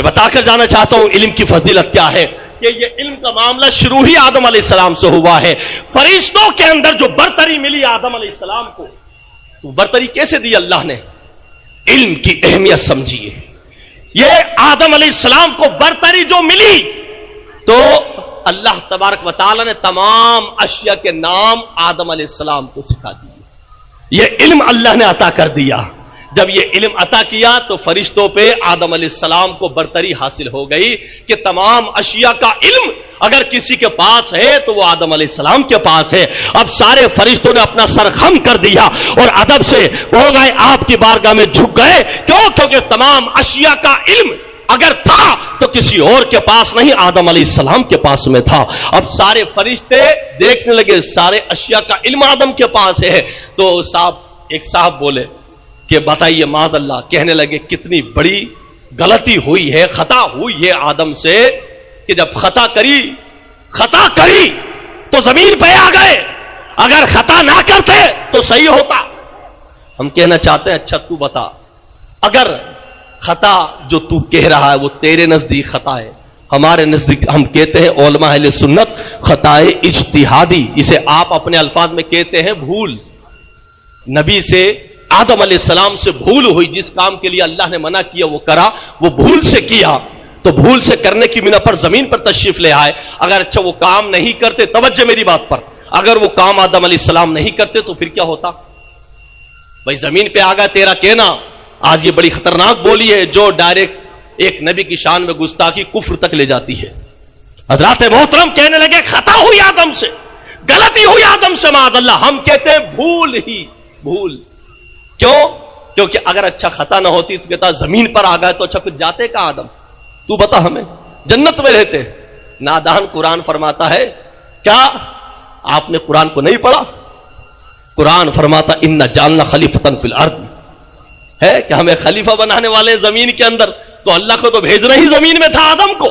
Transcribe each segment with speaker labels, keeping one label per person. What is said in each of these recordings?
Speaker 1: میں بتا کر جانا چاہتا ہوں علم کی فضیلت کیا ہے کہ یہ علم کا معاملہ شروع ہی آدم علیہ السلام سے ہوا ہے. فرشتوں کے اندر جو برتری ملی آدم علیہ السلام کو، تو برتری کیسے دی اللہ نے؟ علم کی اہمیت سمجھیے. یہ آدم علیہ السلام کو برتری جو ملی تو اللہ تبارک و تعالی نے تمام اشیاء کے نام آدم علیہ السلام کو سکھا دیے. یہ علم اللہ نے عطا کر دیا. جب یہ علم عطا کیا تو فرشتوں پہ آدم علیہ السلام کو برتری حاصل ہو گئی کہ تمام اشیاء کا علم اگر کسی کے پاس ہے تو وہ آدم علیہ السلام کے پاس ہے. اب سارے فرشتوں نے اپنا سر خم کر دیا اور ادب سے ہو گئے آپ کی بارگاہ میں جھک گئے. کیوں؟ کیونکہ تمام اشیاء کا علم اگر تھا تو کسی اور کے پاس نہیں، آدم علیہ السلام کے پاس میں تھا. اب سارے فرشتے دیکھنے لگے سارے اشیاء کا علم آدم کے پاس ہے. تو ایک صاحب بولے کہ بتائیے معاذ اللہ، کہنے لگے کتنی بڑی غلطی ہوئی ہے، خطا ہوئی ہے آدم سے کہ جب خطا کری تو زمین پہ آ گئے، اگر خطا نہ کرتے تو صحیح ہوتا. ہم کہنا چاہتے ہیں اچھا تو بتا، اگر خطا جو تو کہہ رہا ہے وہ تیرے نزدیک خطا ہے، ہمارے نزدیک ہم کہتے ہیں علماء اہل سنت خطائے اجتہادی، اسے آپ اپنے الفاظ میں کہتے ہیں بھول. نبی سے آدم علیہ السلام سے بھول ہوئی، جس کام کے لیے اللہ نے منع کیا وہ کرا، وہ بھول سے کیا، تو بھول سے کرنے کی بنا پر زمین پر تشریف لے آئے. اگر اچھا وہ کام نہیں کرتے، توجہ میری بات پر، اگر وہ کام آدم علیہ السلام نہیں کرتے تو پھر کیا ہوتا؟ بھائی زمین پہ آ گیا، تیرا کہنا آج یہ بڑی خطرناک بولی ہے جو ڈائریکٹ ایک نبی کی شان میں گستاخی کفر تک لے جاتی ہے. حضرات محترم کہنے لگے خطا ہوئی آدم سے، غلطی ہوئی آدم سے معاذ اللہ. ہم کہتے ہیں بھول. کیوں؟ کیونکہ اگر اچھا خطا نہ ہوتی تو کہتا زمین پر آ گئے تو اچھا پھر جاتے کا آدم؟ تو بتا ہمیں، جنت میں رہتے. نادان قرآن فرماتا ہے، کیا آپ نے قرآن کو نہیں پڑھا؟ قرآن فرماتا ان جعلنا خلیفۃ فی الارض، ہے کہ ہمیں خلیفہ بنانے والے زمین کے اندر. تو اللہ کو تو بھیجنا ہی زمین میں تھا آدم کو،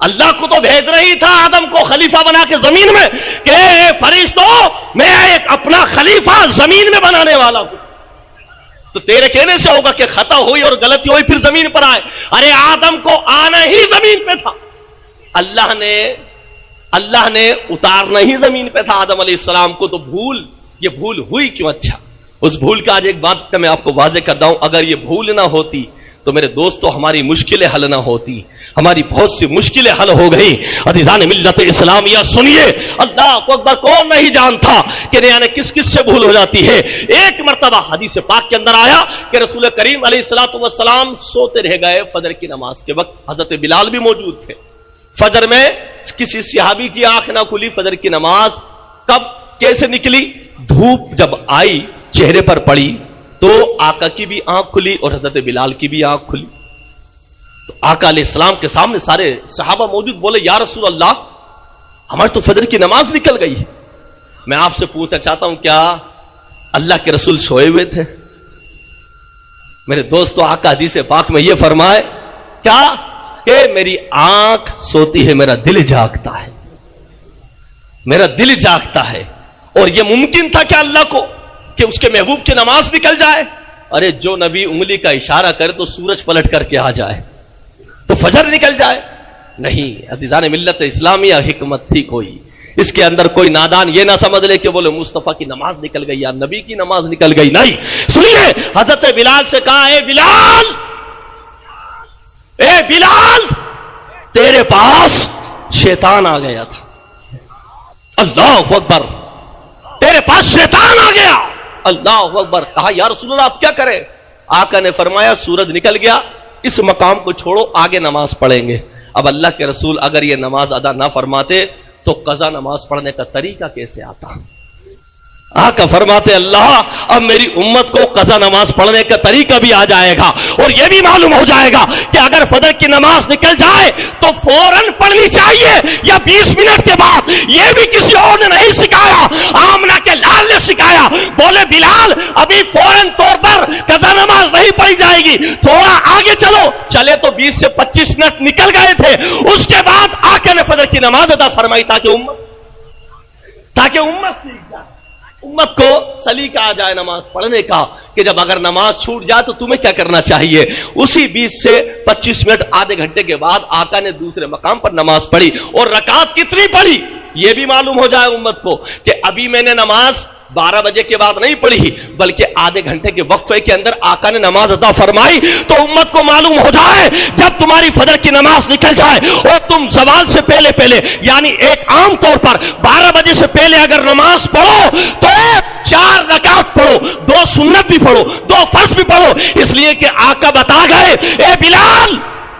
Speaker 1: اللہ کو تو بھیجنا ہی تھا آدم کو خلیفہ بنا کے زمین میں کہ فرشتوں میں ایک اپنا خلیفہ زمین میں بنانے والا ہوں. تو تیرے کہنے سے ہوگا کہ خطا ہوئی اور غلطی ہوئی پھر زمین پر آئے. ارے آدم کو آنا ہی زمین پہ تھا، اللہ نے اتارنا ہی زمین پہ تھا آدم علیہ السلام کو. تو یہ بھول ہوئی کیوں؟ اچھا اس بھول کا آج ایک بات کا میں آپ کو واضح کرتا ہوں، اگر یہ بھول نہ ہوتی تو میرے دوستو ہماری مشکلیں حل نہ ہوتی، ہماری بہت سی مشکلیں حل ہو گئی. عزیزان ملت اسلامیہ سنیے، اللہ اکبر، کون نہیں جانتا کہ یعنی کس سے بھول ہو جاتی ہے. ایک مرتبہ حدیث پاک کے اندر آیا کہ رسول کریم علیہ الصلوۃ والسلام سوتے رہ گئے فجر کی نماز کے وقت. حضرت بلال بھی موجود تھے. فجر میں کسی صحابی کی آنکھ نہ کھلی. فجر کی نماز کب کیسے نکلی؟ دھوپ جب آئی چہرے پر پڑی تو آقا کی بھی آنکھ کھلی اور حضرت بلال کی بھی آنکھ کھلی. تو آقا علیہ السلام کے سامنے سارے صحابہ موجود، بولے یا رسول اللہ ہماری تو فجر کی نماز نکل گئی. میں آپ سے پوچھنا چاہتا ہوں کیا اللہ کے رسول سوئے ہوئے تھے؟ میرے دوستو آقا حدیث پاک میں یہ فرمائے کیا کہ میری آنکھ سوتی ہے، میرا دل جاگتا ہے، میرا دل جاگتا ہے. اور یہ ممکن تھا کہ اللہ کو کہ اس کے محبوب کی نماز نکل جائے؟ ارے جو نبی انگلی کا اشارہ کرے تو سورج پلٹ کر کے آ جائے، تو فجر نکل جائے؟ نہیں. عزیزان ملت اسلامیہ حکمت تھی کوئی، اس کے اندر کوئی نادان یہ نہ سمجھ لے کہ بولے مصطفیٰ کی نماز نکل گئی یا نبی کی نماز نکل گئی. نہیں. سنیے، حضرت بلال سے کہا اے بلال تیرے پاس شیطان آ گیا تھا. اللہ اکبر، تیرے پاس شیطان آ گیا. اللہ اکبر. کہا یا رسول اللہ آپ کیا کریں؟ آقا نے فرمایا سورج نکل گیا، اس مقام کو چھوڑو، آگے نماز پڑھیں گے. اب اللہ کے رسول اگر یہ نماز ادا نہ فرماتے تو قضا نماز پڑھنے کا طریقہ کیسے آتا؟ آقا فرماتے اللہ اب میری امت کو قضا نماز پڑھنے کا طریقہ بھی آ جائے گا اور یہ بھی معلوم ہو جائے گا کہ اگر فجر کی نماز نکل جائے تو فوراً پڑھنی چاہیے یا 20 منٹ کے بعد. یہ بھی کسی اور نے نہیں سکھایا، آمنہ کے لال نے سکھایا. بولے بلال ابھی فوراً طور پر قضا نماز نہیں پڑھی جائے گی، تھوڑا آگے چلو. چلے تو 20 سے 25 منٹ نکل گئے تھے. اس کے بعد آقا نے فجر کی نماز ادا فرمائی تاکہ امت سیکھ جائے، امت کو سلیقہ آ جائے نماز پڑھنے کا کہ جب اگر نماز چھوٹ جائے تو تمہیں کیا کرنا چاہیے. اسی 20 سے 25 منٹ آدھے گھنٹے کے بعد آقا نے دوسرے مقام پر نماز پڑھی, اور رکعت کتنی پڑھی یہ بھی معلوم ہو جائے امت کو کہ ابھی میں نے نماز 12 بجے کے بعد نہیں پڑھی بلکہ آدھے گھنٹے کے وقفے کے اندر آقا نے نماز ادا فرمائی. تو امت کو معلوم ہو جائے جب تمہاری فجر کی نماز نکل جائے اور تم زوال سے پہلے یعنی ایک عام طور پر 12 بجے سے پہلے اگر نماز پڑھو تو 4 رکعت پڑھو, 2 سنت بھی پڑھو, 2 فرض بھی پڑھو, اس لیے کہ آقا بتا گئے اے بلال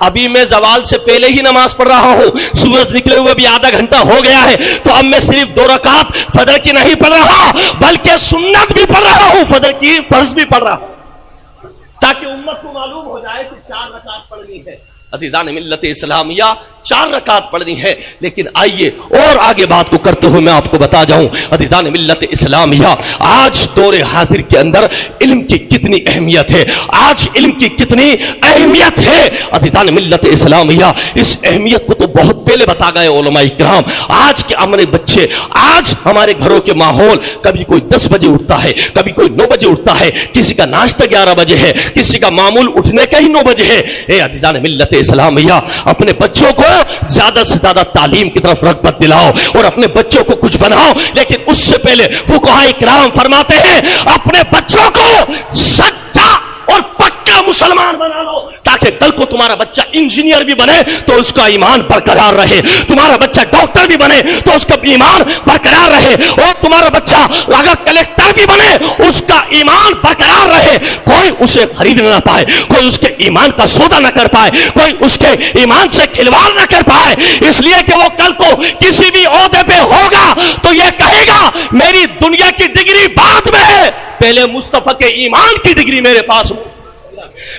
Speaker 1: ابھی میں زوال سے پہلے ہی نماز پڑھ رہا ہوں, سورج نکلے ہوئے بھی آدھا گھنٹہ ہو گیا ہے, تو اب میں صرف 2 رکعت فجر کی نہیں پڑھ رہا بلکہ سنت بھی پڑھ رہا ہوں, فجر کی فرض بھی پڑھ رہا ہوں, تاکہ امت کو معلوم ہو جائے کہ 4 رکعت پڑھنی ہے. عزیزان ملت اسلامیہ 4 رکعت پڑھنی ہے. لیکن آئیے اور آگے بات کو کرتے ہوئے میں آپ کو بتا جاؤں عزیزان ملت اسلامیہ, آج دور حاضر کے اندر علم کی کتنی اہمیت ہے, آج علم کی کتنی اہمیت ہے. عزیزان ملت اسلامیہ اس اہمیت کو تو بہت پہلے بتا گئے علماء کرام. آج کے ہمارے بچے, آج ہمارے گھروں کے ماحول, کبھی کوئی 10 بجے اٹھتا ہے, کبھی کوئی 9 بجے اٹھتا ہے, کسی کا ناشتہ 11 بجے ہے, کسی کا معمول اٹھنے کا ہی 9 بجے ہے. اے عزیزان ملت اسلامیہ اپنے بچوں کو زیادہ سے زیادہ تعلیم کی طرف رغبت دلاؤ اور اپنے بچوں کو کچھ بناؤ, لیکن اس سے پہلے فقہاء کرام فرماتے ہیں اپنے بچوں کو سچا اور پکا مسلمان بنا لو تاکہ کل کو تمہارا بچہ انجینئر بھی بنے تو اس کا ایمان برقرار رہے, تمہارا بچہ ڈاکٹر بھی بنے تو اس کا ایمان برقرار رہے, اور تمہارا بچہ اگر کلیکٹر بھی بنے اس کا ایمان برقرار رہے, کوئی اسے خرید نہ پائے, کوئی اس کے ایمان کا سودا نہ کر پائے, کوئی اس کے ایمان سے کھلواڑ نہ کر پائے, اس لیے کہ وہ کل کو کسی بھی عہدے پہ ہوگا تو یہ کہے گا میری دنیا کی ڈگری بعد میں ہے, پہلے مصطفیٰ کے ایمان کی ڈگری میرے پاس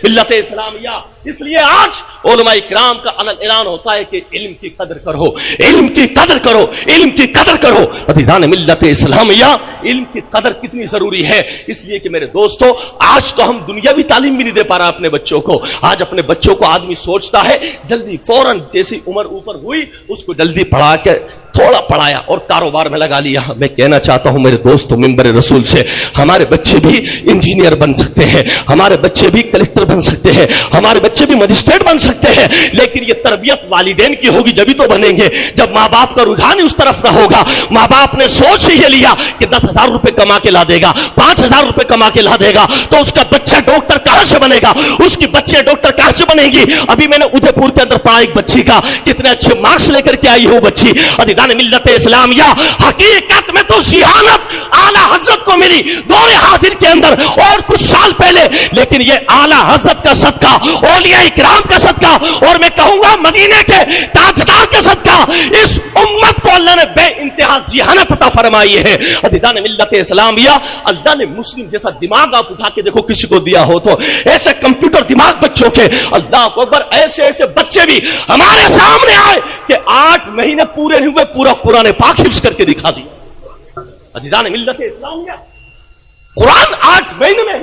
Speaker 1: ملت اسلامیہ. اس لیے آج علماء کرام کا اعلان ہوتا ہے کہ علم کی قدر کرو, علم کی قدر کرو, علم کی قدر کرو. عزیزان ملت اسلامیہ علم کی قدر کتنی ضروری ہے, اس لیے کہ میرے دوستو آج تو ہم دنیاوی تعلیم بھی نہیں دے پا رہا اپنے بچوں کو. آج اپنے بچوں کو آدمی سوچتا ہے جلدی فوراً جیسی عمر اوپر ہوئی اس کو جلدی پڑھا کے تھوڑا پڑھایا اور کاروبار میں لگا لیا. میں کہنا چاہتا ہوں میرے دوستو منبر رسول سے, ہمارے بچے بھی انجینئر بن سکتے ہیں, ہمارے بچے بھی کلیکٹر بن سکتے ہیں, ہمارے بچے بھی مجسٹریٹ بن سکتے ہیں, لیکن یہ تربیت والدین کی ہوگی جبھی تو بنیں گے جب ماں باپ کا رجحان اس طرف نہ ہوگا. ماں باپ نے سوچ ہی یہ لیا کہ 10,000 روپے کما کے لا دے گا, 5,000 روپے کما کے لا دے گا, تو اس کا بچہ ڈاکٹر کہاں سے بنے گا, اس کی بچے ڈاکٹر کہاں سے بنے گی. ابھی میں نے ادے پور کے اندر پڑھا ایک بچی کا, کتنے اچھے مارکس لے کر کے آئی ہو بچی. ملت اسلامیہ حقیقت میں تو ذہانت اعلی حضرت کو ملی دور حاضر کے اندر اور کچھ سال پہلے, لیکن یہ اعلی حضرت کا صدقہ, اولیاء کرام کا صدقہ, اور میں کہوں گا مدینے کے تاجدار کا صدقہ اس امت کو اللہ نے بے انتہا ذہانت عطا فرمائی ہے. عزیزان ملت اسلامیہ اللہ نے مسلم جیسا دماغ آپ اٹھا کے دیکھو کسی کو دیا ہو تو, ایسے کمپیوٹر دماغ بچوں کے, اللہ اکبر, ایسے بچے بھی ہمارے سامنے آئے کہ 8 مہینے پورے نہیں ہوئے پورا قرآن پاک حفظ کر کے دکھا دیا. عزیزان ملت اسلامیہ قرآن 8 مہینے میں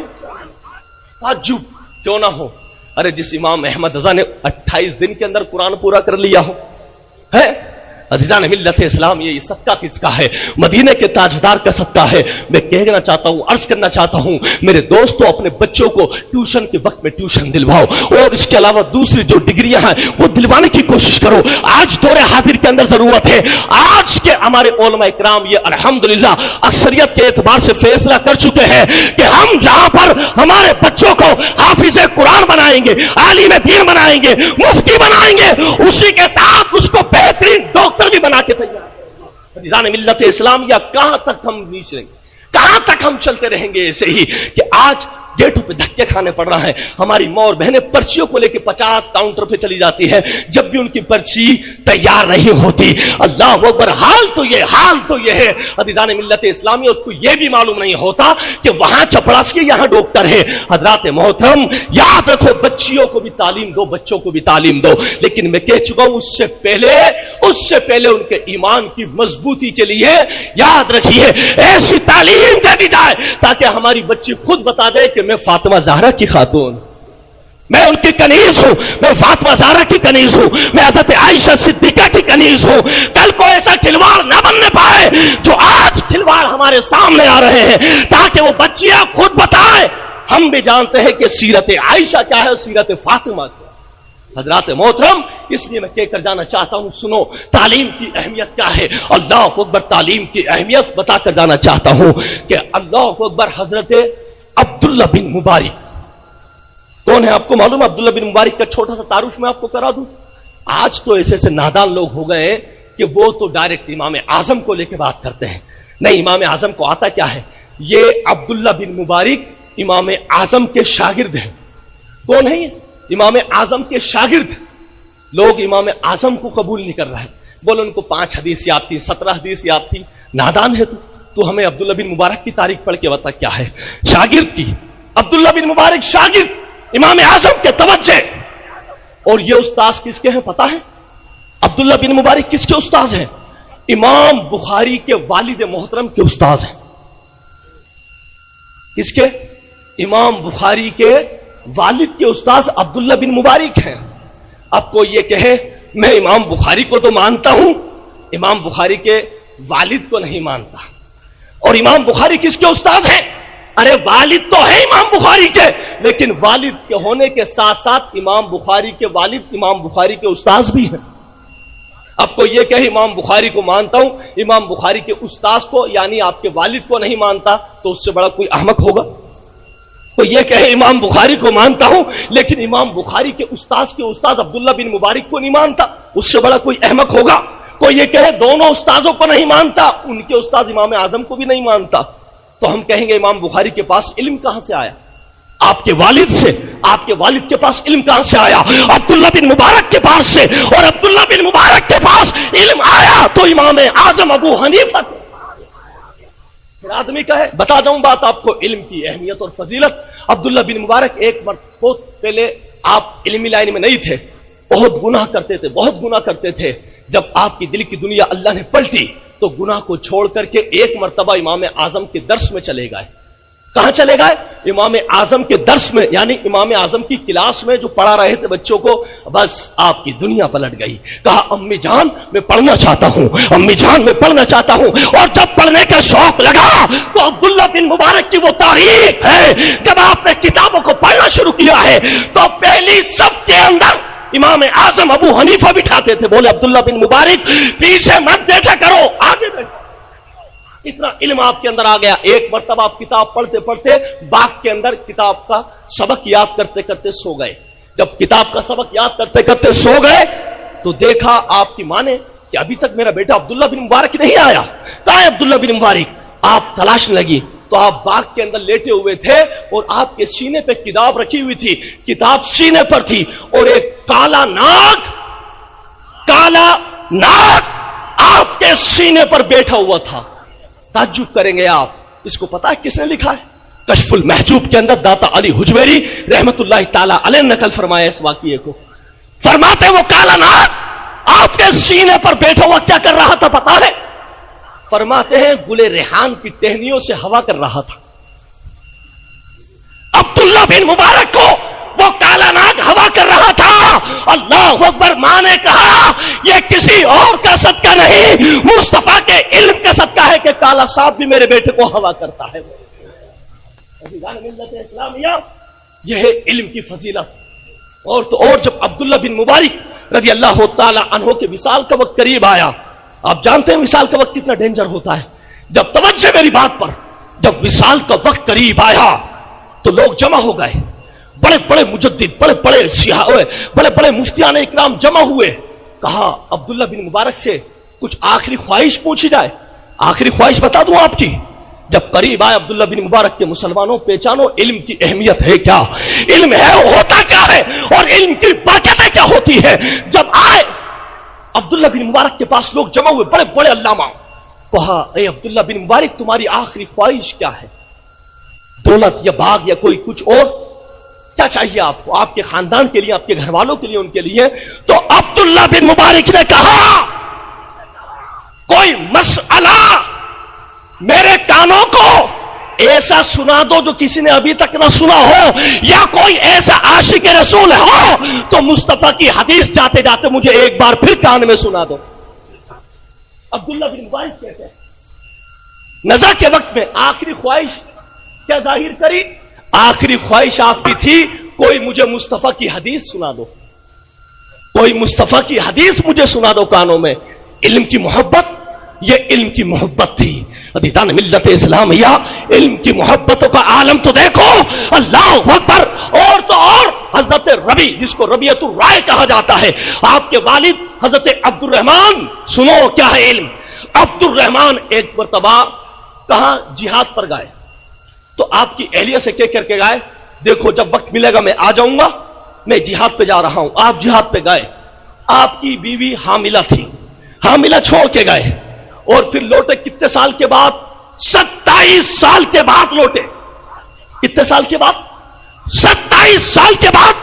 Speaker 1: تعجب کیوں نہ ہو, ارے جس امام احمد رضا نے 28 دن کے اندر قرآن پورا کر لیا ہو ہے. عزیزان ملت اسلام یہ صدقہ کس کا ہے؟ مدینے کے تاجدار کا صدقہ ہے. میں کہنا چاہتا ہوں, عرض کرنا چاہتا ہوں میرے دوستو, اپنے بچوں کو ٹیوشن کے وقت میں ٹیوشن دلواؤ, اور اس کے علاوہ دوسری جو ڈگریاں ہیں وہ دلوانے کی کوشش کرو. آج دور حاضر کے اندر ضرورت ہے. آج کے ہمارے علماء کرام یہ الحمدللہ اکثریت کے اعتبار سے فیصلہ کر چکے ہیں کہ ہم جہاں پر ہمارے بچوں کو حافظ قرآن بنائیں گے, عالم دین بنائیں گے, مفتی بنائیں گے, اسی کے ساتھ اس کو بہترین ڈاکٹر بھی بنا کے تیار. عزیزان ملت اسلامیہ کہاں تک ہم نیچ رہیں گے, کہاں تک ہم چلتے رہیں گے ایسے ہی کہ آج گیٹوں پہ دھکے کھانے پڑ رہا ہے. ہماری ماں اور بہنیں پرچیوں کو لے کے 50 کاؤنٹر پہ چلی جاتی ہے جب بھی ان کی پرچی تیار نہیں ہوتی. اللہ اکبر, حال تو یہ ہے. عزیزان ملت اسلامی اس کو یہ بھی معلوم نہیں ہوتا کہ وہاں چپڑاسی یہاں ڈاکٹر ہے. حضرات محترم یاد رکھو, بچیوں کو بھی تعلیم دو, بچوں کو بھی تعلیم دو, لیکن میں کہہ چکا ہوں اس سے پہلے ان کے ایمان کی مضبوطی کے لیے یاد رکھیے ایسی تعلیم دے دی جائے تاکہ ہماری بچی خود بتا دے کہ میں فاطمہ زہرا کی خاتون, میں ان کی کنیز ہوں, میں فاطمہ زہرا کی کنیز ہوں, میں حضرت عائشہ صدیقہ کی کنیز ہوں. کل کو ایسا کھلواڑ نہ بننے پائے جو آج کھلواڑ ہمارے سامنے آ رہے ہیں تاکہ وہ بچیاں خود بتائیں. ہم بھی جانتے ہیں کہ سیرت عائشہ کیا ہے اور سیرت فاطمہ کیا ہے. حضرات محترم، اس لیے میں کہہ کر جانا چاہتا ہوں، سنو تعلیم کی اہمیت کیا ہے. اللہ اکبر. تعلیم کی اہمیت بتا کر جانا چاہتا ہوں کہ اللہ اکبر. حضرت عبداللہ بن مبارک کون ہے آپ کو معلوم؟ عبداللہ بن مبارک کا چھوٹا سا تعارف میں آپ کو کرا دوں. آج تو ایسے نادان لوگ ہو گئے کہ وہ تو ڈائریکٹ امام اعظم کو لے کے بات کرتے ہیں. نہیں، امام اعظم کو آتا کیا ہے؟ یہ عبداللہ بن مبارک امام اعظم کے شاگرد ہیں. کون ہے یہ؟ امام اعظم کے شاگرد. لوگ امام اعظم کو قبول نہیں کر رہے. بولو ان کو 5 حدیث یاد تھی، 17 حدیث یاد تھی. نادان ہے تو ہمیں عبداللہ بن مبارک کی تاریخ پڑھ کے بتا کیا ہے. شاگرد کی. عبداللہ بن مبارک شاگرد امام اعظم کے. توجہ. اور یہ استاذ کس کے ہیں پتا ہے؟ عبداللہ بن مبارک کس کے استاذ ہیں؟ امام بخاری کے والد محترم کے استاذ ہیں. کس کے؟ امام بخاری کے والد کے استاذ عبداللہ بن مبارک ہیں. اب کوئی یہ کہے میں امام بخاری کو تو مانتا ہوں، امام بخاری کے والد کو نہیں مانتا. اور امام بخاری کس کے استاذ ہیں؟ ارے والد تو ہے امام بخاری کے، لیکن والد کے ہونے کے ساتھ ساتھ امام بخاری کے والد امام بخاری کے استاذ بھی ہیں. اب کوئی یہ کہے امام بخاری کو مانتا ہوں، امام بخاری کے استاذ کو یعنی آپ کے والد کو نہیں مانتا، تو اس سے بڑا کوئی احمق ہوگا؟ کوئی یہ کہے امام بخاری کو مانتا ہوں لیکن امام بخاری کے استاذ عبداللہ بن مبارک کو نہیں مانتا، اس سے بڑا کوئی احمق ہوگا؟ کوئی یہ کہے دونوں استاذوں کو نہیں مانتا، ان کے استاذ امام اعظم کو بھی نہیں مانتا، تو ہم کہیں گے امام بخاری کے پاس علم کہاں سے آیا؟ آپ کے والد سے. آپ کے والد کے پاس علم کہاں سے آیا؟ عبداللہ بن مبارک کے پاس سے. اور عبداللہ بن مبارک کے پاس علم آیا تو امام اعظم ابو حنیفہ. پھر آدمی کا ہے. بتا دوں بات آپ کو علم کی اہمیت اور فضیلت. عبداللہ بن مبارک ایک مرتبہ بہت پہلے آپ علمی لائن میں نہیں تھے، بہت گناہ کرتے تھے. جب آپ کی دل کی دنیا اللہ نے پلٹی تو گناہ کو چھوڑ کر کے ایک مرتبہ امام اعظم کے درس میں چلے گئے. کہاں چلے گئے؟ امام اعظم کے درس میں، یعنی امام اعظم کی کلاس میں جو پڑھا رہے تھے بچوں کو. بس آپ کی دنیا پلٹ گئی. کہا امی جان میں پڑھنا چاہتا ہوں، امی جان میں پڑھنا چاہتا ہوں. اور جب پڑھنے کا شوق لگا تو عبداللہ بن مبارک کی وہ تاریخ ہے، جب آپ نے کتابوں کو پڑھنا شروع کیا ہے تو پہلی صف کے اندر امام اعظم ابو حنیفہ بٹھاتے تھے. بولے عبداللہ بن مبارک پیچھے مت بیٹھا کرو، آگے بیٹھو. اتنا علم آپ کے اندر آ گیا. ایک مرتبہ آپ کتاب پڑھتے پڑھتے باغ کے اندر کتاب کا سبق یاد کرتے کرتے سو گئے. جب کتاب کا سبق یاد کرتے کرتے سو گئے تو دیکھا آپ کی ماں نے کہ ابھی تک میرا بیٹا عبداللہ بن مبارک نہیں آیا. کہاں ہے عبداللہ بن مبارک؟ آپ تلاشنے لگی تو آپ باغ کے اندر لیٹے ہوئے تھے اور آپ کے سینے پہ کتاب رکھی ہوئی تھی. کتاب سینے پر تھی اور ایک کالا ناگ آپ کے سینے پر بیٹھا ہوا تھا. تعجب کریں گے آپ، اس کو پتا ہے کس نے لکھا ہے؟ کشف المحجوب کے اندر داتا علی حجویری رحمت اللہ تعالی علیہ نقل فرمایا اس واقعے کو. فرماتے وہ کالا ناگ آپ کے سینے پر بیٹھا ہوا کیا کر رہا تھا پتا ہے؟ فرماتے ہیں گلے ریحان کی ٹہنیوں سے ہوا کر رہا تھا. عبداللہ بن مبارک کو وہ کالا ناگ ہوا کر رہا تھا. اللہ اکبر. ماں نے کہا یہ کسی اور کا صدقہ نہیں، مصطفیٰ کے علم کا صدقہ ہے کہ کالا صاحب بھی میرے بیٹے کو ہوا کرتا ہے. یہ ہے علم کی فضیلت. اور جب عبداللہ بن مبارک رضی اللہ تعالی عنہ کے وصال کا وقت قریب آیا، آپ جانتے ہیں وصال کا وقت کتنا ڈینجر ہوتا ہے. جب توجہ میری بات پر، جب وصال کا وقت قریب آیا تو لوگ جمع ہو گئے. بڑے بڑے مجدد، بڑے بڑے مفتیان اکرام جمع ہوئے. کہا عبداللہ بن مبارک سے کچھ آخری خواہش پوچھی جائے. آخری خواہش بتا دوں آپ کی. جب قریب آئے عبداللہ بن مبارک کے مسلمانوں پہچانو علم کی اہمیت ہے کیا، علم ہے ہوتا کیا ہے اور علم کی برکتیں کیا ہوتی ہے. جب آئے عبداللہ بن مبارک کے پاس لوگ جمع ہوئے، بڑے بڑے علامہ. کہا اے عبداللہ بن مبارک تمہاری آخری خواہش کیا ہے؟ دولت یا باغ یا کوئی کچھ اور کیا چاہیے آپ کو، آپ کے خاندان کے لیے، آپ کے گھر والوں کے لیے، ان کے لیے؟ تو عبداللہ بن مبارک نے کہا کوئی مسئلہ میرے کانوں کو ایسا سنا دو جو کسی نے ابھی تک نہ سنا ہو، یا کوئی ایسا عاشق رسول ہو تو مصطفیٰ کی حدیث جاتے جاتے مجھے ایک بار پھر کان میں سنا دو. عبداللہ بن مبارک کہتے ہیں نزا کے وقت میں آخری خواہش کیا ظاہر کری؟ آخری خواہش آپ کی تھی کوئی مجھے مصطفیٰ کی حدیث سنا دو، کوئی مصطفیٰ کی حدیث مجھے سنا دو کانوں میں۔ علم کی محبت، یہ علم کی محبت تھی عزیزان ملت اسلامیہ۔ علم کی محبتوں کا عالم تو دیکھو، اللہ اکبر۔ اور تو اور حضرت ربی، جس کو ربیعۃ الرائے کہا جاتا ہے، آپ کے والد حضرت عبد الرحمن، سنو کیا ہے علم۔ عبد الرحمن ایک مرتبہ کہاں جہاد پر گئے، تو آپ کی اہلیہ سے کہہ کر کے گئے دیکھو جب وقت ملے گا میں آ جاؤں گا، میں جہاد پہ جا رہا ہوں۔ آپ جہاد پہ گئے، آپ کی بیوی حاملہ تھی، حاملہ چھوڑ کے گئے اور پھر لوٹے کتنے سال کے بعد؟ 27 سال کے بعد لوٹے۔ کتنے سال کے بعد؟ 27 سال کے بعد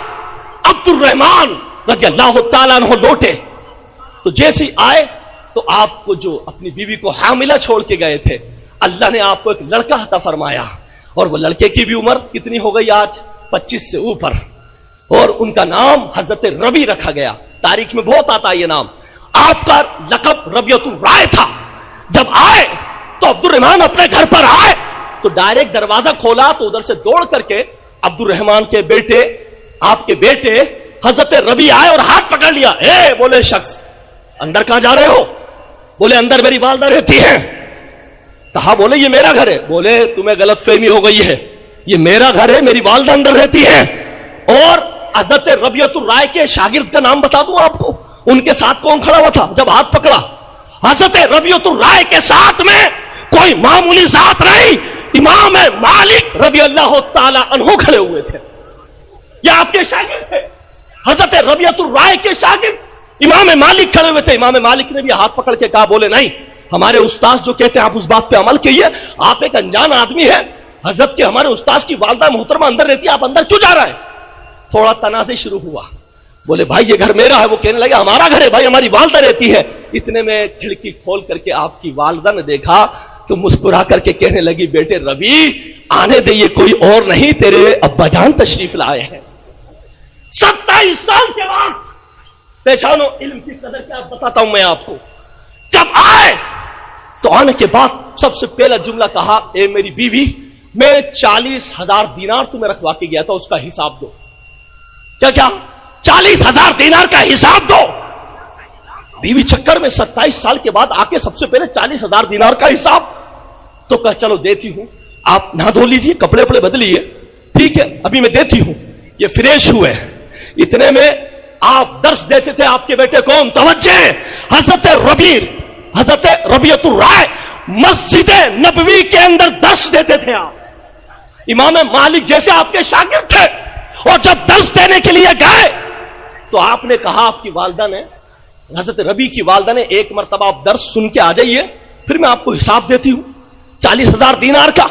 Speaker 1: عبد الرحمن رضی اللہ تعالیٰ عنہ لوٹے۔ تو جیسے آئے تو آپ کو جو اپنی بیوی کو حاملہ چھوڑ کے گئے تھے، اللہ نے آپ کو ایک لڑکا عطا فرمایا، اور وہ لڑکے کی بھی عمر کتنی ہو گئی آج؟ 25 سے اوپر، اور ان کا نام حضرت ربی رکھا گیا۔ تاریخ میں بہت آتا ہے یہ نام۔ آپ کا لقب ربیعۃ الرائے تھا۔ جب آئے تو عبد الرحمن اپنے گھر پر آئے تو ڈائریکٹ دروازہ کھولا تو ادھر سے دوڑ کر کے عبد الرحمن کے بیٹے، آپ کے بیٹے حضرت ربی آئے اور ہاتھ پکڑ لیا۔ اے بولے شخص، اندر کہاں جا رہے ہو؟ بولے اندر میری والدہ رہتی ہے۔ کہا بولے یہ میرا گھر ہے۔ بولے تمہیں غلط فہمی ہو گئی ہے، یہ میرا گھر ہے، میری والدہ اندر رہتی ہے۔ اور حضرت ربیعۃ الرائے کے شاگرد کا نام بتا دوں آپ کو، ان کے ساتھ کون کھڑا ہوا تھا جب ہاتھ پکڑا؟ حضرت ربیعۃ الرائے کے ساتھ میں کوئی معمولی ذات نہیں، امام مالک رضی اللہ تعالی عنہ کھڑے ہوئے تھے۔ یہ آپ کے شاگرد تھے، حضرت ربیعۃ الرائے کے شاگرد امام مالک کھڑے ہوئے تھے۔ امام مالک نے بھی ہاتھ پکڑ کے کہا، بولے نہیں، ہمارے استاذ جو کہتے ہیں آپ اس بات پہ عمل کیجیے، آپ ایک انجان آدمی ہے، حضرت کے ہمارے استاذ کی والدہ محترمہ اندر رہتی ہے، آپ اندر کیوں جا رہا ہے؟ تھوڑا تنازع شروع ہوا۔ بولے بھائی یہ گھر میرا ہے۔ وہ کہنے لگا ہمارا گھر ہے بھائی، ہماری والدہ رہتی ہے۔ اتنے میں کھڑکی کھول کر کے آپ کی والدہ نے دیکھا تو مسکرا کر کے کہنے لگی، بیٹے ربی آنے دے، یہ کوئی اور نہیں تیرے ابا جان تشریف لائے ہیں۔ 27 سال کے بعد پہچانو علم کی قدر کیا بتاتا ہوں میں آپ کو۔ جب آئے تو آنے کے بعد سب سے پہلا جملہ کہا، اے میری بیوی، میں 40,000 دینار تمہیں رکھوا کے گیا تھا، اس کا حساب دو۔ کیا 40,000 دینار کا حساب دو؟ بیوی چکر میں 27 سال کے بعد آ کے سب سے پہلے 40,000 دینار کا حساب؟ تو کہا چلو دیتی ہوں، آپ نہا دھو لیجیے، کپڑے وپڑے بدلیے، ٹھیک ہے ابھی میں دیتی ہوں۔ یہ فریش ہوئے، اتنے میں آپ درس دیتے تھے، آپ کے بیٹے کون؟ توجہ، حضرت ربیعۃ الرائے مسجد نبوی کے اندر درس دیتے تھے آپ۔ امام مالک جیسے آپ کے شاگرد تھے، اور جب درس دینے کے لیے گئے تو آپ نے کہا، آپ کی والدہ نے، حضرت ربی کی والدہ نے، ایک مرتبہ آپ درس سن کے آ جائیے، پھر میں آپ کو حساب دیتی ہوں 40,000 دینار کا۔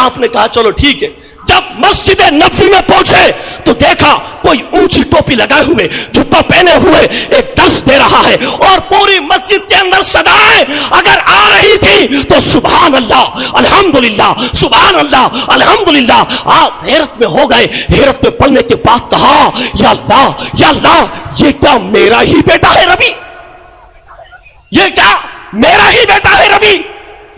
Speaker 1: آپ نے کہا چلو ٹھیک ہے۔ جب مسجد نبوی میں پہنچے تو دیکھا کوئی اونچی ٹوپی لگائے ہوئے، جبہ پہنے ہوئے ایک درس دے رہا ہے، اور پوری مسجد کے اندر صدائیں اگر آ رہی تھی تو سبحان اللہ الحمدللہ، سبحان اللہ الحمدللہ۔ آپ حیرت میں ہو گئے۔ حیرت میں پڑنے کے بعد کہا، یا اللہ یا اللہ، یہ کیا میرا ہی بیٹا ہے ربی؟ یہ کیا میرا ہی بیٹا ہے ربی؟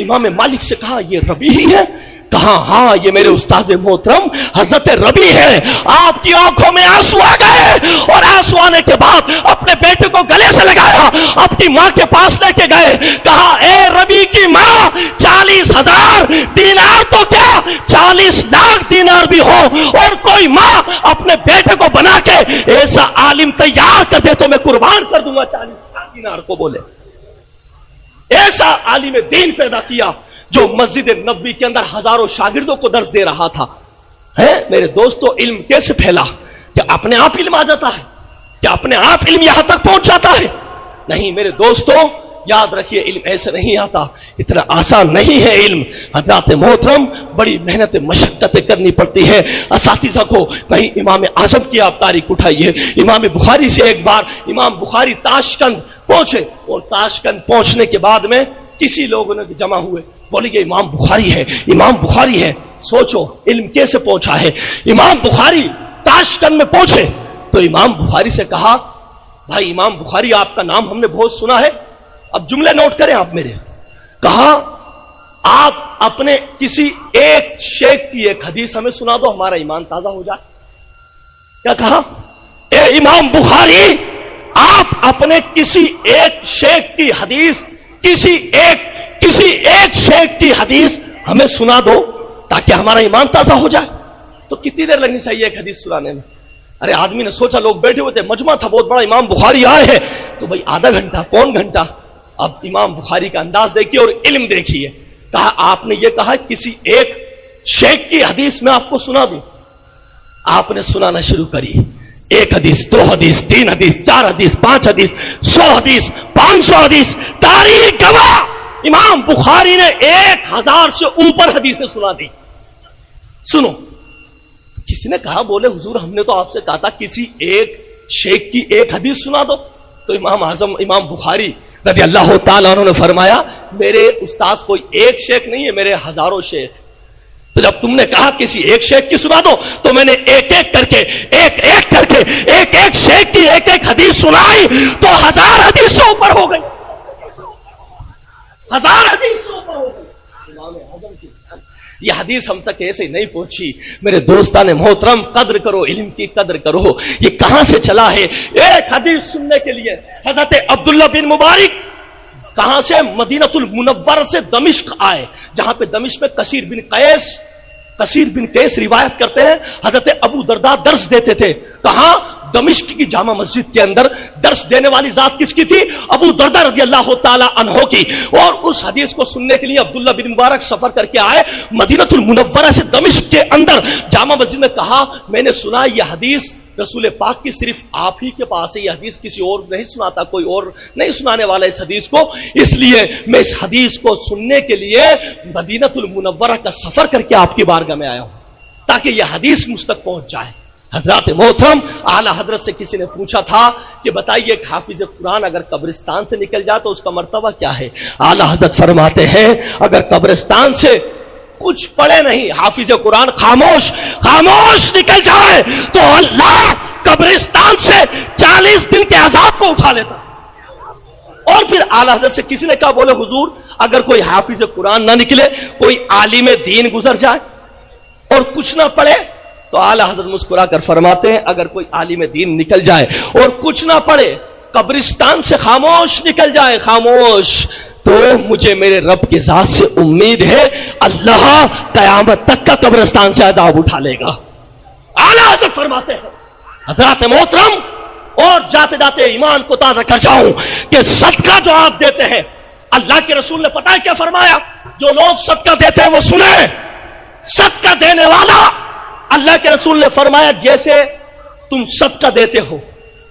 Speaker 1: امام مالک سے کہا یہ ربی ہی ہے؟ کہا ہاں یہ میرے استاذ محترم حضرت ربی ہے۔ آپ کی آنکھوں میں آنسو آ گئے، اور آنسو آنے کے بعد اپنے بیٹے کو گلے سے لگایا، اپنی ماں کے پاس لے کے گئے، کہا اے ربی کی ماں، 40,000 دینار تو کیا 40 لاکھ دینار بھی ہو، اور کوئی ماں اپنے بیٹے کو بنا کے ایسا عالم تیار کر دے تو میں قربان کر دوں گا 40 لاکھ دینار کو۔ بولے ایسا عالم دین پیدا کیا جو مسجد نبوی کے اندر ہزاروں شاگردوں کو درس دے رہا تھا۔ ہے میرے دوستو، علم کیسے پھیلا؟ کیا اپنے آپ علم آ جاتا ہے؟ کیا اپنے آپ علم یہاں تک پہنچ جاتا ہے؟ نہیں میرے دوستو، یاد رکھیے علم ایسے نہیں آتا، اتنا آسان نہیں ہے علم۔ حضرات محترم، بڑی محنت مشقتیں کرنی پڑتی ہے اساتذہ کو۔ کہیں امام اعظم کی آپ تاریخ اٹھائیے، امام بخاری سے ایک بار امام بخاری تاشکند پہنچے، اور تاشکند پہنچنے کے بعد میں کسی لوگوں نے جمع ہوئے، بولے یہ امام بخاری ہے، امام بخاری ہے۔ سوچو علم کیسے پہنچا ہے۔ امام بخاری تاشکند میں پہنچے تو امام بخاری سے کہا، بھائی امام بخاری آپ کا نام ہم نے بہت سنا ہے، اب جملے نوٹ کریں آپ میرے۔ کہا آپ اپنے کسی ایک شیخ کی ایک حدیث ہمیں سنا دو، ہمارا ایمان تازہ ہو جائے. کیا کہا؟ اے امام بخاری، آپ اپنے کسی ایک شیخ کی حدیث، کسی ایک شیخ کی حدیث ہمیں سنا دو تاکہ ہمارا ایمان تازہ ہو جائے. تو کتنی دیر لگنی چاہیے ایک حدیث سنانے میں؟ ارے آدمی نے سوچا، لوگ بیٹھے ہوئے تھے، مجمع تھا بہت بڑا، امام بخاری آئے ہیں تو بھائی آدھا گھنٹہ پون گھنٹہ. اب امام بخاری کا انداز دیکھیے اور علم دیکھیے. کہا آپ نے یہ کہا کسی ایک شیخ کی حدیث میں آپ کو سنا دوں. آپ نے سنانا شروع کری. ایک حدیث، دو حدیث، تین حدیث، چار حدیث، پانچ حدیث، 100 حدیث، 500 حدیث. تاریخ گواہ امام بخاری نے 1000 سے اوپر حدیثیں سنا دی. سنو، کسی نے کہا، بولے حضور ہم نے تو آپ سے کہا تھا کسی ایک شیخ کی ایک حدیث سنا دو. تو امام اعظم امام بخاری رضی اللہ تعالیٰ عنہ نے فرمایا، میرے استاذ کوئی ایک شیخ نہیں ہے، میرے ہزاروں شیخ. تو جب تم نے کہا کسی ایک شیخ کی سنا دو تو میں نے ایک ایک کر کے ایک شیخ کی ایک ایک حدیث سنائی تو 1000 حدیث سے اوپر ہو گئی. 1000 حدیث سے اوپر ہو گئی. یہ حدیث ہم تک ایسے نہیں پہنچی. میرے دوستان محترم، قدر کرو، علم کی قدر کرو. یہ کہاں سے چلا ہے؟ ایک حدیث سننے کے لیے حضرت عبداللہ بن مبارک کہاں سے؟ مدینہ المنور سے دمشق آئے، جہاں پہ دمشق میں کثیر بن قیس روایت کرتے ہیں حضرت ابو درداء درس دیتے تھے. کہاں؟ دمشق کی جامع مسجد کے اندر. درس دینے والی ذات کس کی تھی؟ ابو درداء رضی اللہ تعالی عنہ کی. اور اس حدیث کو سننے کے لیے عبداللہ بن مبارک سفر کر کے آئے مدینہ المنورہ سے دمشق کے اندر جامع مسجد میں. کہا میں نے سنا یہ حدیث رسول پاک کی صرف آپ ہی کے پاس ہے، یہ حدیث کسی اور نہیں سناتا، کوئی اور نہیں سنانے والا اس حدیث کو. اس لیے میں اس حدیث کو سننے کے لیے مدینہ المنورہ کا سفر کر کے آپ کی بارگاہ میں آیا ہوں تاکہ یہ حدیث مجھ تک پہنچ جائے. حضرات محترم، اعلی حضرت سے کسی نے پوچھا تھا کہ بتائیے ایک حافظ قرآن اگر قبرستان سے نکل جائے تو اس کا مرتبہ کیا ہے؟ اعلی حضرت فرماتے ہیں اگر قبرستان سے کچھ پڑے نہیں، حافظ قرآن خاموش نکل جائے تو اللہ قبرستان سے 40 دن کے عذاب کو اٹھا لیتا. اور پھر اعلی حضرت سے کسی نے کہا، بولے حضور اگر کوئی حافظ قرآن نہ نکلے، کوئی عالم دین گزر جائے اور کچھ نہ پڑھے، تو اعلی حضرت مسکرا کر فرماتے ہیں اگر کوئی عالم دین نکل جائے اور کچھ نہ پڑھے، قبرستان سے خاموش نکل جائے، خاموش، تو مجھے میرے رب کی ذات سے امید ہے اللہ قیامت تک کا قبرستان سے عذاب اٹھا لے گا. اعلی حضرت فرماتے ہیں حضرات محترم، اور جاتے جاتے ایمان کو تازہ کر جاؤں کہ صدقہ جو آپ دیتے ہیں، اللہ کے رسول نے پتہ ہے کیا فرمایا؟ جو لوگ صدقہ دیتے ہیں وہ سنیں. صدقہ دینے والا، اللہ کے رسول نے فرمایا جیسے تم صدقہ دیتے ہو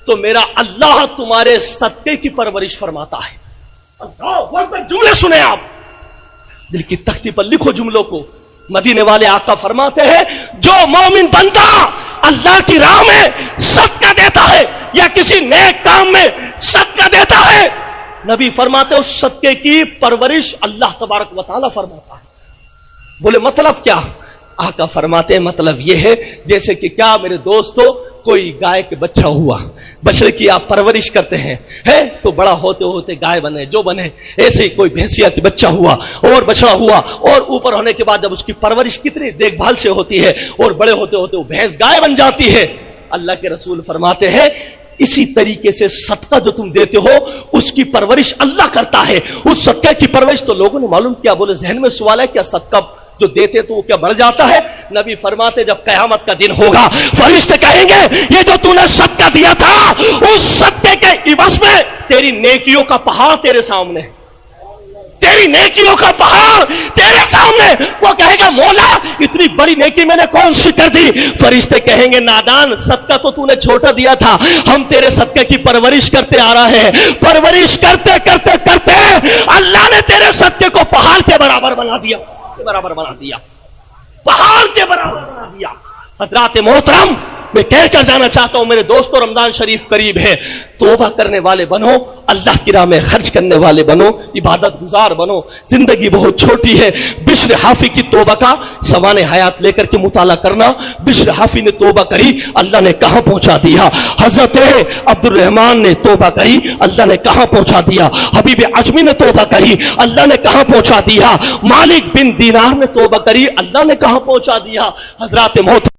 Speaker 1: تو میرا اللہ تمہارے صدقے کی پرورش فرماتا ہے. جملے سنیں آپ، دل کی تختی پر لکھو جملوں کو. مدینے والے آقا فرماتے ہیں جو مومن بندہ اللہ کی راہ میں صدقہ دیتا ہے یا کسی نیک کام میں صدقہ دیتا ہے، نبی فرماتے اس صدقے کی پرورش اللہ تبارک و تعالی فرماتا ہے. بولے مطلب کیا؟ آقا فرماتے ہیں مطلب یہ ہے جیسے کہ کیا میرے دوستو، کوئی گائے کے بچہ ہوا، بچڑے کی آپ پرورش کرتے ہیں تو بڑا ہوتے ہوتے گائے بنے، جو بنے. ایسے ہی کوئی بھینسیا کے بچہ ہوا اور بچڑا ہوا، اور اوپر ہونے کے بعد جب اس کی پرورش کتنی دیکھ بھال سے ہوتی ہے اور بڑے ہوتے ہوتے وہ بھینس گائے بن جاتی ہے. اللہ کے رسول فرماتے ہیں اسی طریقے سے صدقہ جو تم دیتے ہو اس کی پرورش اللہ کرتا ہے. اس صدقہ کی پرورش تو لوگوں نے معلوم کیا. بولے ذہن میں سوال ہے کیا صدقہ جو دیتے تو وہ کیا بڑھ جاتا ہے؟ نبی فرماتے جب قیامت کا دن ہوگا فرشتے کہیں گے یہ جو تو نے صدقہ دیا تھا اس صدقے کے عوض میں تیری نیکیوں کا پہاڑ تیرے سامنے، تیری نیکیوں کا پہاڑ تیرے سامنے. وہ کہے گا مولا اتنی بڑی نیکی میں نے کون سی کر دی؟ فرشتے کہیں گے نادان، صدقہ تو نے چھوٹا دیا تھا، ہم تیرے صدقے کی پرورش کرتے آ رہے ہیں. پرورش کرتے کرتے کرتے اللہ نے تیرے صدقے کو پہاڑ کے برابر بنا دیا، پہاڑ کے برابر بنا دیا. حضرات محترم، میں کہہ کر جانا چاہتا ہوں میرے دوستوں، رمضان شریف قریب ہے، توبہ کرنے والے بنو، اللہ کی راہ میں خرچ کرنے والے بنو، عبادت گزار بنو، زندگی بہت چھوٹی ہے۔ بشر حافی کی توبہ کا سوانح حیات لے کر کے مطالعہ کرنا، بشر حافی نے توبہ کری، اللہ نے کہاں پہنچا دیا، حضرت عبد الرحمن نے توبہ کری، اللہ نے کہاں پہنچا دیا، حبیب عجمی نے توبہ کری، اللہ نے کہاں پہنچا دیا، مالک بن دینار نے توبہ کری، اللہ نے کہاں پہنچا دیا۔ حضرات محترم